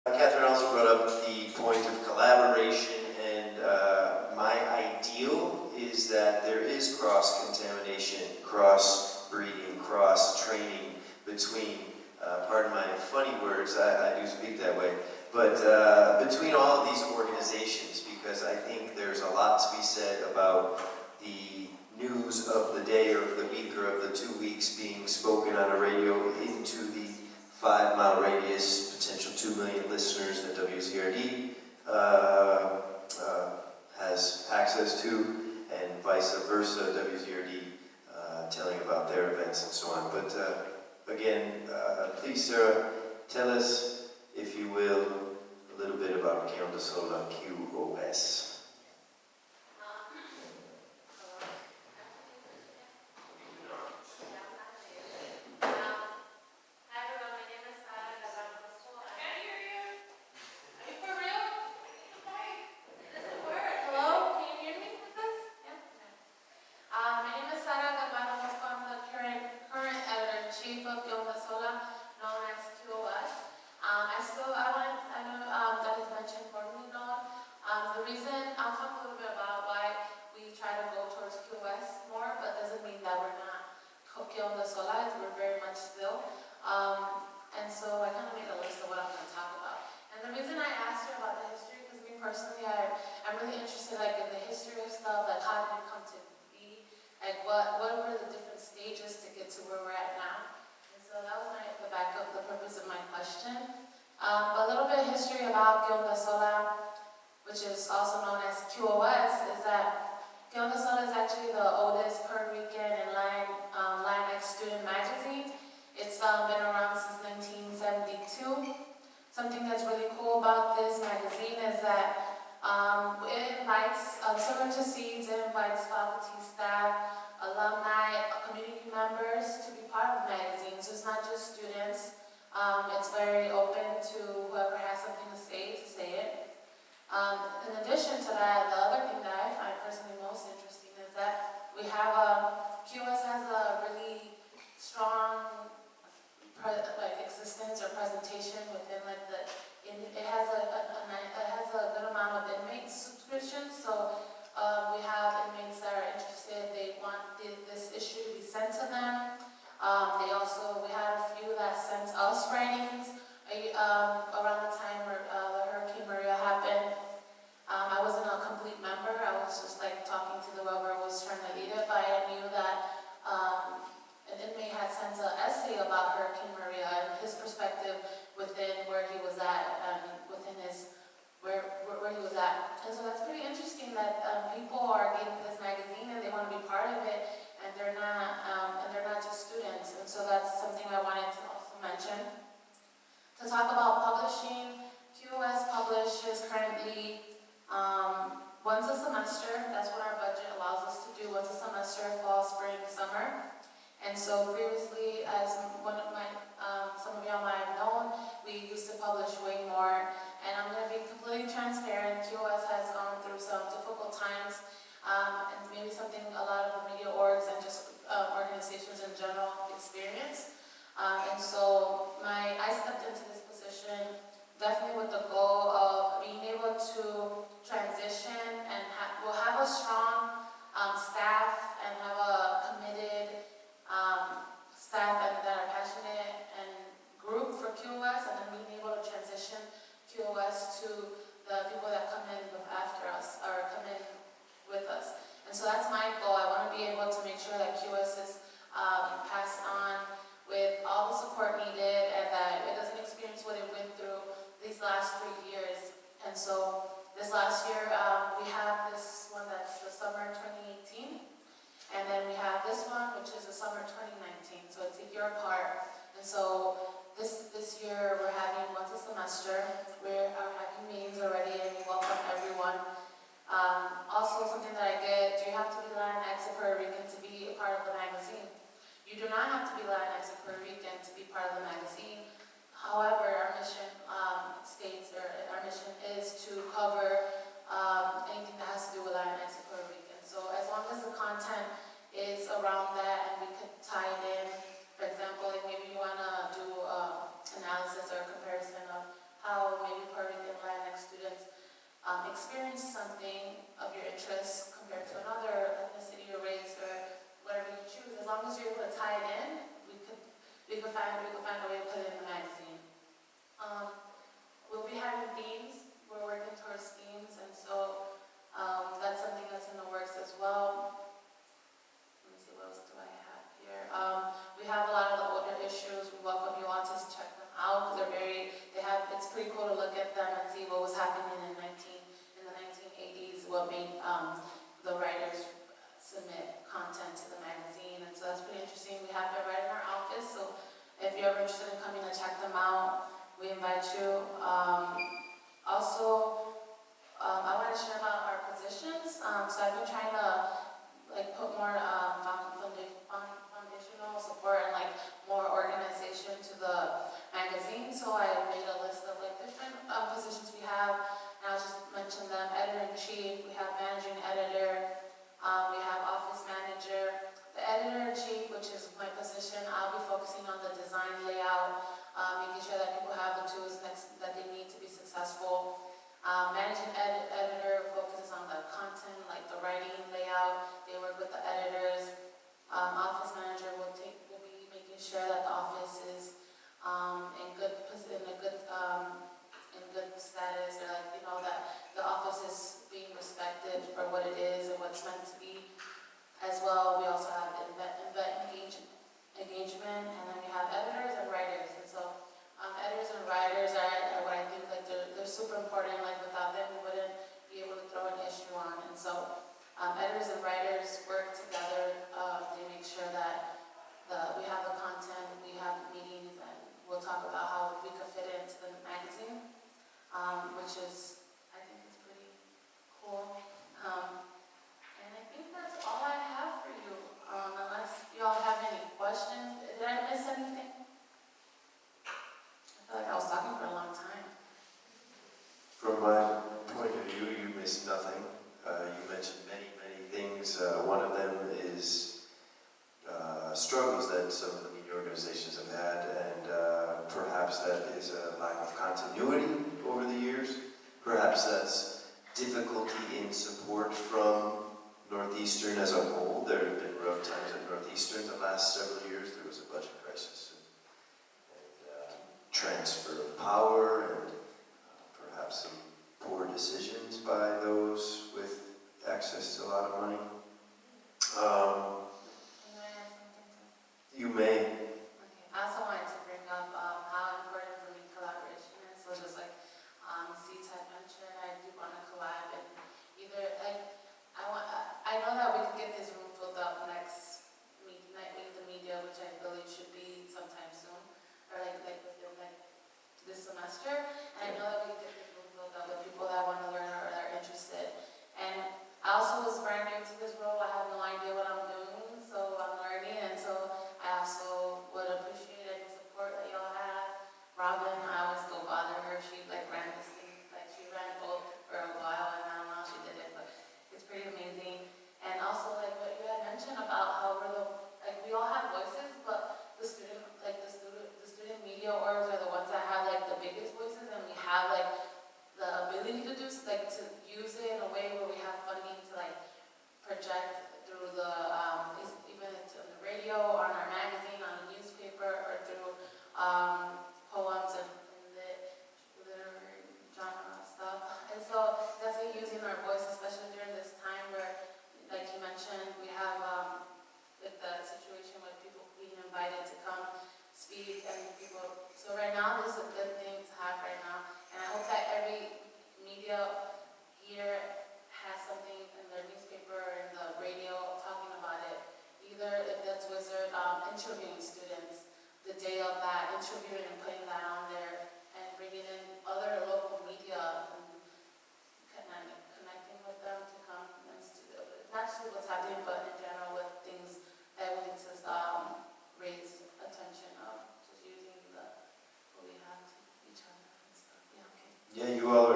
Catherine also brought up the point of collaboration, and my ideal is that there is cross-contamination, cross-breeding, cross-training between, pardon my funny words, I do speak that way, but between all of these organizations, because I think there's a lot to be said about the news of the day or of the week or of the 2 weeks being spoken on a radio into the 5-mile radius, potential 2 million listeners that WZRD has access to, and vice versa, WZRD telling about their events and so on. But again, please, Sarah, tell us, if you will, a little bit about Ondee Sola QOS. My name is Sara Galván Orozco. I'm the current editor-in-chief of Leong, known as QOS. I know that is mentioned formally known. The reason, I'll talk a little bit about why we try to go towards QOS more, but doesn't mean that we're not Leong Sola. We're very much still. And so I kind of made a list of what I'm going to talk about. And the reason I asked her about the history, because me personally, I'm really interested in the history of stuff, like how did it come to be, like what were the different stages to get to where we're at now. And so that was the purpose of my question. A little bit of history about Leong Sola, which is also known as QOS, is that Leong Sola is actually the oldest Puerto Rican and Latinx student magazine. It's been around since 1972. Something that's really cool about this magazine is that it invites, similar to Seeds, it invites faculty, staff, alumni, community members to be part of the magazine. So it's not just students. It's very open to whoever has something to say it. In addition to that, the other thing that I find personally most interesting is that we have QS has a really strong existence or presentation within it has a good amount of inmate subscriptions. So we have inmates that are interested. They want this issue to be sent to them. We had a few that sent us writings around the time where the Hurricane Maria happened. I wasn't a complete member. I was just talking to whoever was trying to lead it, but I knew that an inmate had sent an essay about Hurricane Maria and his perspective within where he was at and within where he was at. And so that's pretty interesting that people are getting this magazine and they want to be part of it, and they're not just students. And so that's something I wanted to also mention. To talk about publishing, QOS publishes currently once a semester. That's what our budget allows us to do, once a semester, fall, spring, summer. And so previously, as some of y'all might have known, we used to publish way more. And I'm going to be completely transparent. QOS has gone through some difficult times, and maybe something a lot of the media orgs and just organizations in general experience. And so I stepped into this position definitely with the goal of being able to transition and we'll have a strong staff and have a committed staff that are passionate and group for QOS, and then being able to transition QOS to the people that come in after us or come in with us. And so that's my goal. I want to be able to make sure that QOS is passed on with all the support needed and that it doesn't experience what it went through these last 3 years. And so this last year, we have this one that's the summer 2018. And then we have this one, which is the summer 2019. So it's a year apart. And so this year, we're having once a semester. We are having meetings already, and we welcome everyone. Also, something that I get, do you have to be Latinx or Puerto Rican to be a part of the magazine? You do not have to be Latinx or Puerto Rican to be part of the magazine. However, our mission our mission is to cover anything that has to do with Latinx and Puerto Rican. So as long as the content is around that and we could tie it in, for example, maybe you want to do analysis or comparison of how maybe experience something of your interest compared to another ethnicity or race or whatever you choose, as long as you're able to tie it in, we could find a way to put it in the magazine. We'll be having themes. We're working towards themes, and so that's something that's in the works as well. Let me see, what else do I have here? We have a lot of the older issues. We welcome you all to check them out. It's pretty cool to look at them and see what was happening in the 1980s, what made the writers submit content to the magazine, and so that's pretty interesting. We have them right in our office, so if you're ever interested in coming to check them out, we invite you. I want to share about our positions. So I've been trying to put more foundational support and more organization to the magazine. So I made a list of different positions we have, and I'll just mention them. Editor-in-chief, we have managing editor, we have office manager. The editor-in-chief, which is my position, I'll be focusing on the design layout, making sure that people have the tools that they need to be successful. Managing editor focuses on the content, like the writing layout. They work with the editors. Office manager will be making sure that the office is in good status, or that the office is being respected for what it is and what it's meant to be. As well, we also have engagement, and then we have editors and writers. And so editors and writers are what I think they're super important. Without them, we wouldn't be able to throw an issue on. And so editors and writers work together. They make sure that we have the content, we have meetings, and we'll talk about how we could fit it into the magazine, which is, I think, is pretty cool. And I think that's all I have for you, unless y'all have any questions. Did I miss anything? I feel like I was talking for a long time. From my point of view, you missed nothing. You mentioned many, many things. One of them is struggles that some of the media organizations have had, and perhaps that is a lack of continuity over the years. Perhaps that's difficulty in support from Northeastern as a whole. There have been rough times at Northeastern the last several years. There was a budget crisis and transfer of power, and perhaps some poor decisions by those with access to a lot of money. Can I add something too? You may. Okay. I also wanted to bring up how important for me collaboration is. So just Seeds had mentioned, I do want to collab, and either I know that we can get this room filled up next night with the media, which I believe should be sometime soon, or within this semester. And I know that we can get this room filled up with people that want to learn or that are interested. And I also was brand new to this role. I have no idea what I'm doing, so I'm learning, and so I also would appreciate any support that y'all have. Robin, I always go bother her. She ran this thing, she ran both for a while, and I don't know how she did it, but it's pretty amazing. And also what you had mentioned about how we all have voices, but the student media orgs are the ones that have the biggest voices, and we have the ability to to use it in a way where we have funding to project through the even on the radio, on our magazine.